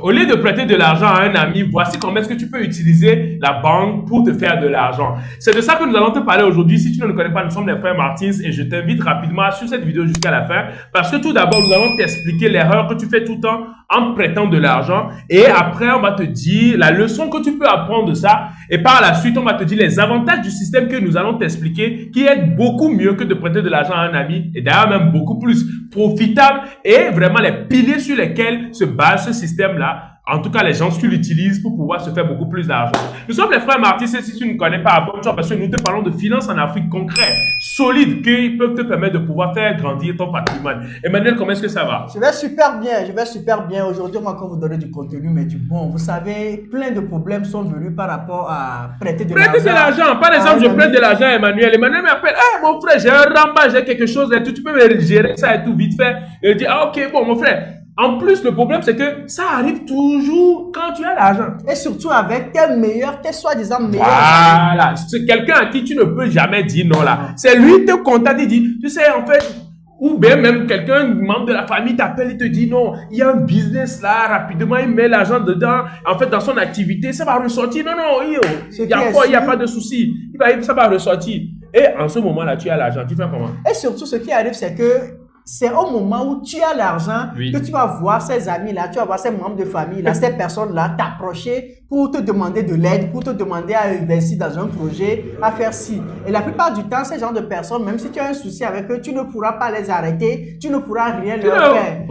Au lieu de prêter de l'argent à un ami, voici comment est-ce que tu peux utiliser la banque pour te faire de l'argent. C'est de ça que nous allons te parler aujourd'hui. Si tu ne nous connais pas, nous sommes les frères Martins et je t'invite rapidement à suivre cette vidéo jusqu'à la fin parce que tout d'abord, nous allons t'expliquer l'erreur que tu fais tout le temps en prêtant de l'argent et après, on va te dire la leçon que tu peux apprendre de ça et par la suite, on va te dire les avantages du système que nous allons t'expliquer qui est beaucoup mieux que de prêter de l'argent à un ami et d'ailleurs même beaucoup plus profitable et vraiment les piliers sur lesquels se base ce système-là. En tout cas, les gens qui l'utilisent pour pouvoir se faire beaucoup plus d'argent. Nous sommes les frères Martins et si tu ne connais pas, abonne-toi parce que nous te parlons de finances en Afrique concrètes, solides, qui peuvent te permettre de pouvoir faire grandir ton patrimoine. Emmanuel, comment est-ce que ça va? Je vais super bien. Aujourd'hui, on va encore vous donner du contenu, mais du bon. Vous savez, plein de problèmes sont venus par rapport à prêter de l'argent. Prêter de l'argent. Par exemple, je prête de l'argent à Emmanuel. Emmanuel m'appelle, hey, mon frère, j'ai un ramba, j'ai quelque chose et tout, tu peux me gérer ça et tout vite fait. Et il dit, ah, ok, bon, mon frère. En plus, le problème, c'est que ça arrive toujours quand tu as l'argent. Et surtout avec tes soi-disant meilleurs Voilà. C'est quelqu'un à qui tu ne peux jamais dire non là. C'est lui qui te contacte, il dit, tu sais, en fait, ou bien même quelqu'un, membre de la famille t'appelle, il te dit non, il y a un business là, rapidement, il met l'argent dedans, en fait, dans son activité, ça va ressortir. Non, il n'y a pas de souci. Ça va ressortir. Et en ce moment-là, tu as l'argent. Tu fais comment? Et surtout, ce qui arrive, c'est que c'est au moment où tu as l'argent que tu vas voir ces amis-là, tu vas voir ces membres de famille-là, ces personnes-là t'approcher pour te demander de l'aide, pour te demander à investir dans un projet, à faire ci. Et la plupart du temps, ces genres de personnes, même si tu as un souci avec eux, tu ne pourras pas les arrêter, tu ne pourras rien leur faire.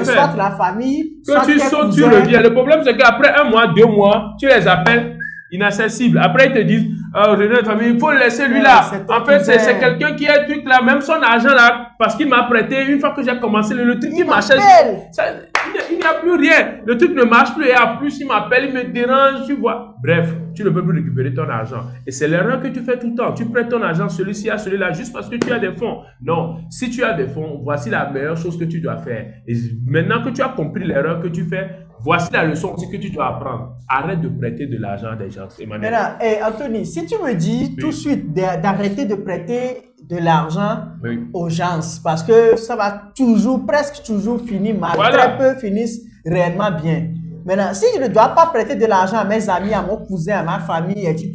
C'est soit la famille, soit tes cousins. Tu reviens. Le problème, c'est qu'après 1 mois, 2 mois, tu les appelles inaccessibles. Après, ils te disent, René, famille, il faut le laisser lui là. En fait, c'est quelqu'un qui est truc là, même son argent là, parce qu'il m'a prêté une fois que j'ai commencé le truc, il marchait. Il n'y a plus rien. Le truc ne marche plus et en plus, il m'appelle, il me dérange, tu vois. Bref, tu ne peux plus récupérer ton argent. Et c'est l'erreur que tu fais tout le temps. Tu prêtes ton argent celui-ci à celui-là juste parce que tu as des fonds. Non, si tu as des fonds, voici la meilleure chose que tu dois faire. Et maintenant que tu as compris l'erreur que tu fais, voici la leçon aussi que tu dois apprendre. Arrête de prêter de l'argent à des gens. Emmanuel. Maintenant, Anthony, si tu me dis tout de suite d'arrêter de prêter de l'argent aux gens, parce que ça va presque toujours finir mal. Très peu finissent réellement bien. Maintenant, si je ne dois pas prêter de l'argent à mes amis, à mon cousin, à ma famille, etc.,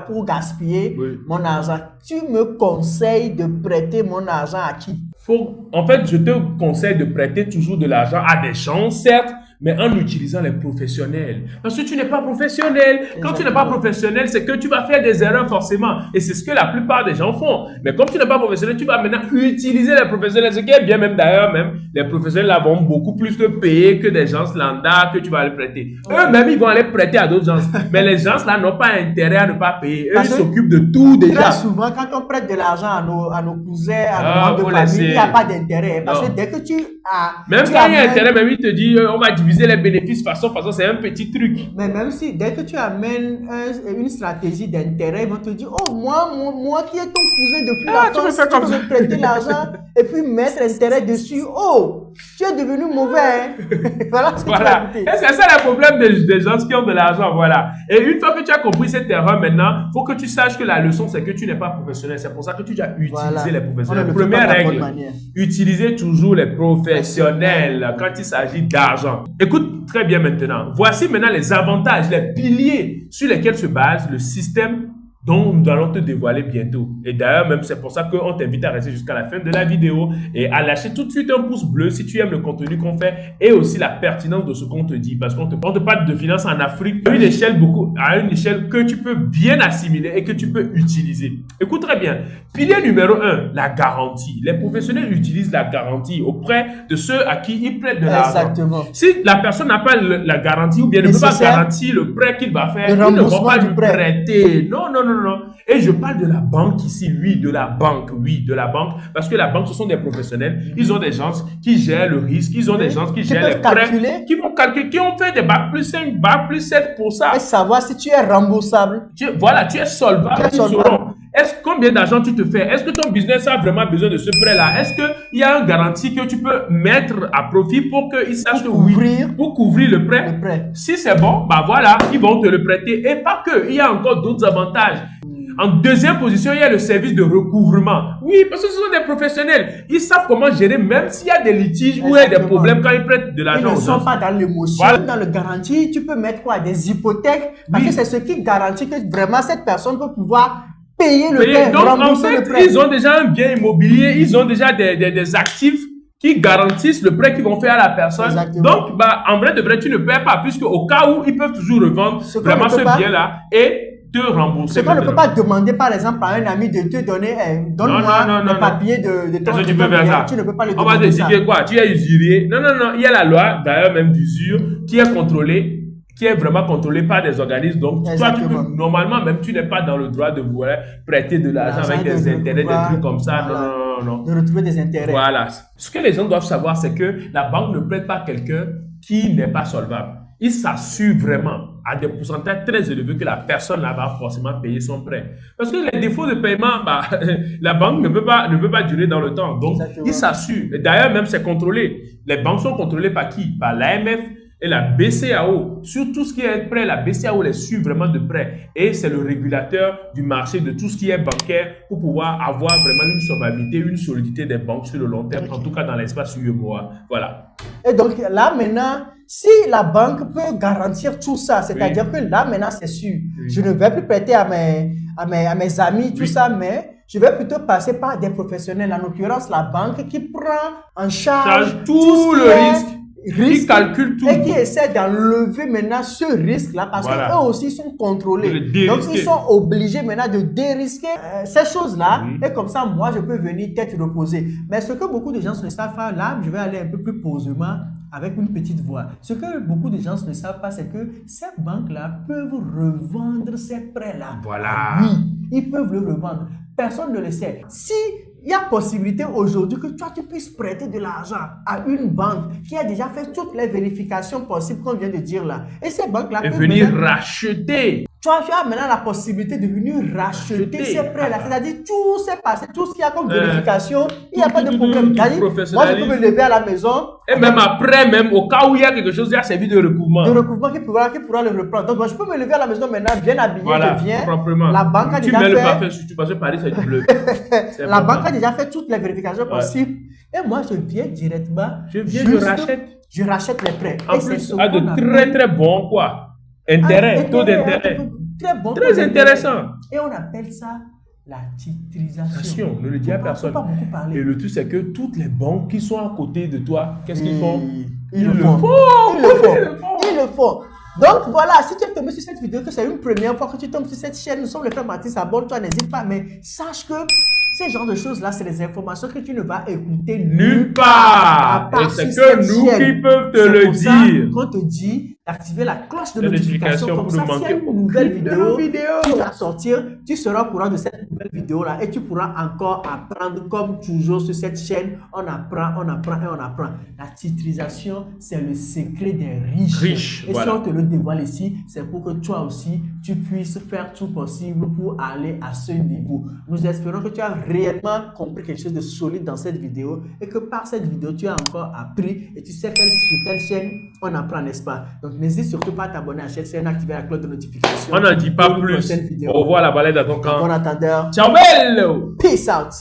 pour gaspiller mon argent, tu me conseilles de prêter mon argent à qui? En fait, je te conseille de prêter toujours de l'argent à des gens, certes, mais en utilisant les professionnels. Parce que tu n'es pas professionnel. Quand tu n'es pas professionnel, c'est que tu vas faire des erreurs forcément. Et c'est ce que la plupart des gens font. Mais comme tu n'es pas professionnel, tu vas maintenant utiliser les professionnels. Ce qui est bien même d'ailleurs, les professionnels là vont beaucoup plus te payer que des gens lambda que tu vas les prêter. Eux-mêmes, ils vont aller prêter à d'autres gens. Mais les gens là n'ont pas intérêt à ne pas payer. Eux, ils s'occupent de tout déjà. Très souvent, quand on prête de l'argent à nos cousins, à nos membres de famille, il n'y a pas d'intérêt. Parce que dès que tu as... Même quand il y a intérêt, même il te dit, on va diviser les bénéfices façon, c'est un petit truc. Mais même si, dès que tu amènes une stratégie d'intérêt, ils vont te dire, oh, moi qui est ton cousin depuis la France, tu peux me prêter l'argent et puis mettre intérêt dessus. Oh, tu es devenu mauvais. Hein? Voilà ce que tu vas écouter. C'est ça le problème des gens qui ont de l'argent, voilà. Et une fois que tu as compris cette erreur maintenant, il faut que tu saches que la leçon, c'est que tu n'es pas professionnel. C'est pour ça que tu dois utiliser les professionnels. Première règle, utilisez toujours les professionnels quand il s'agit d'argent. Écoute très bien maintenant. Voici maintenant les avantages, les piliers sur lesquels se base le système dont nous allons te dévoiler bientôt. Et d'ailleurs, même c'est pour ça qu'on t'invite à rester jusqu'à la fin de la vidéo et à lâcher tout de suite un pouce bleu si tu aimes le contenu qu'on fait et aussi la pertinence de ce qu'on te dit. Parce qu'on te parle de finances en Afrique à une échelle que tu peux bien assimiler et que tu peux utiliser. Écoute très bien. Pilier numéro 1, la garantie. Les professionnels utilisent la garantie auprès de ceux à qui ils prêtent de l'argent. Exactement. Si la personne n'a pas la garantie ou bien ne peut pas garantir le prêt qu'il va faire, ils ne vont pas lui prêter. Non. Et je parle de la banque ici, de la banque, parce que la banque, ce sont des professionnels, ils ont des gens qui gèrent le risque, ils ont des gens qui gèrent les prêts, qui vont calculer, qui ont fait des bac plus 5, bac plus 7 pour ça. Et savoir si tu es remboursable. Tu es solvable, combien d'argent tu te fais? Est-ce que ton business a vraiment besoin de ce prêt-là? Est-ce qu'il y a une garantie que tu peux mettre à profit pour qu'ils sachent pour couvrir le prêt? Si c'est bon, bah voilà, ils vont te le prêter. Et pas que, il y a encore d'autres avantages. En deuxième position, il y a le service de recouvrement. Oui, parce que ce sont des professionnels. Ils savent comment gérer, même s'il y a des litiges ou il y a des problèmes quand ils prêtent de l'argent. Ils ne sont pas dans l'émotion. Voilà. Dans le garantie, tu peux mettre quoi? Des hypothèques. Parce que c'est ce qui garantit que vraiment cette personne peut pouvoir payer le prêt. Donc, en fait, ils ont déjà un bien immobilier, ils ont déjà des actifs qui garantissent le prêt qu'ils vont faire à la personne. Exactement. Donc, en vrai de vrai, tu ne perds pas, puisque au cas où, ils peuvent toujours revendre vraiment ce bien-là et te rembourser. Ce qu'on ne peut pas demander, par exemple, à un ami de te donner, donne-moi le papier de ton tu peux faire ça. Tu ne peux pas le demander. On va te dire quoi? Tu es usurier. Non, il y a la loi, d'ailleurs, même d'usure, qui est contrôlée, qui est vraiment contrôlé par des organismes. Donc, toi, normalement, même tu n'es pas dans le droit de vouloir prêter de l'argent avec des intérêts, des trucs comme ça. Voilà. Non. De retrouver des intérêts. Voilà. Ce que les gens doivent savoir, c'est que la banque ne prête pas quelqu'un qui n'est pas solvable. Il s'assure vraiment à des pourcentages très élevés que la personne là va forcément payer son prêt. Parce que les défauts de paiement, la banque ne peut pas durer dans le temps. Donc, il s'assure. D'ailleurs, même c'est contrôlé. Les banques sont contrôlées par qui? Par l'AMF et la BCAO. Sur tout ce qui est prêt, la BCAO les suit vraiment de près. Et c'est le régulateur du marché de tout ce qui est bancaire pour pouvoir avoir vraiment une solvabilité, une solidité des banques sur le long terme, en tout cas dans l'espace UEMOA. Voilà. Et donc là maintenant, si la banque peut garantir tout ça, c'est-à-dire que là maintenant c'est sûr, je ne vais plus prêter à mes amis, tout ça, mais je vais plutôt passer par des professionnels, en l'occurrence la banque qui prend en charge tout le risque. Qui calcule tout. Et qui essaie d'enlever maintenant ce risque-là parce qu'eux aussi sont contrôlés. Donc, ils sont obligés maintenant de dérisquer ces choses-là. Et comme ça, moi, je peux venir tête reposée. Mais ce que beaucoup de gens ne savent pas, là, je vais aller un peu plus posément avec une petite voix. Ce que beaucoup de gens ne savent pas, c'est que ces banques-là peuvent revendre ces prêts-là. Voilà. Oui, ils peuvent le revendre. Personne ne le sait. Si il y a possibilité aujourd'hui que toi, tu puisses prêter de l'argent à une banque qui a déjà fait toutes les vérifications possibles qu'on vient de dire là. Et ces banques-là peuvent venir racheter. Tu as maintenant la possibilité de venir racheter ces prêts-là. C'est-à-dire, tout s'est passé, tout ce qu'il y a comme vérification, il n'y a pas de problème. Moi, je peux me lever à la maison. Et même après, même au cas où il y a quelque chose, il y a servi de recouvrement. De recouvrement qui pourra le reprendre. Donc, moi, je peux me lever à la maison maintenant, bien habillé, je viens. Proprement. La banque a déjà fait... Tu mets le parfum sur tu passes Paris, c'est du bleu. La banque a déjà fait toutes les vérifications possibles. Et moi, je viens directement. Je rachète les prêts. En plus, à de très très bons intérêts, taux d'intérêt. Très intéressant. Et on appelle ça la titrisation. Ne le dis à personne. Et le truc, c'est que toutes les banques qui sont à côté de toi, qu'est-ce qu'ils font? Ils le font. Donc voilà, si tu es tombé sur cette vidéo, que c'est une première fois que tu tombes sur cette chaîne, nous sommes les frères Mathis, abonne-toi, n'hésite pas, mais sache que ces genres de choses-là, c'est des informations que tu ne vas écouter nulle part. Et c'est que nous qui peuvent te le dire. On te dit d'activer la cloche de notification comme ça, s'il y a une nouvelle vidéo qui va sortir, tu seras au courant de cette nouvelle vidéo-là et tu pourras encore apprendre comme toujours sur cette chaîne. On apprend. La titrisation, c'est le secret des riches. Et si on te le dévoile ici, c'est pour que toi aussi, tu puisses faire tout possible pour aller à ce niveau. Nous espérons que tu as réellement compris quelque chose de solide dans cette vidéo et que par cette vidéo, tu as encore appris et tu sais sur quelle chaîne on apprend, n'est-ce pas? Donc, n'hésite surtout pas à t'abonner à cette chaîne, activer la cloche de notification. On n'en dit pas plus. Au revoir la balade à ton camp. Bon attendeur. Ciao, bello. Peace out.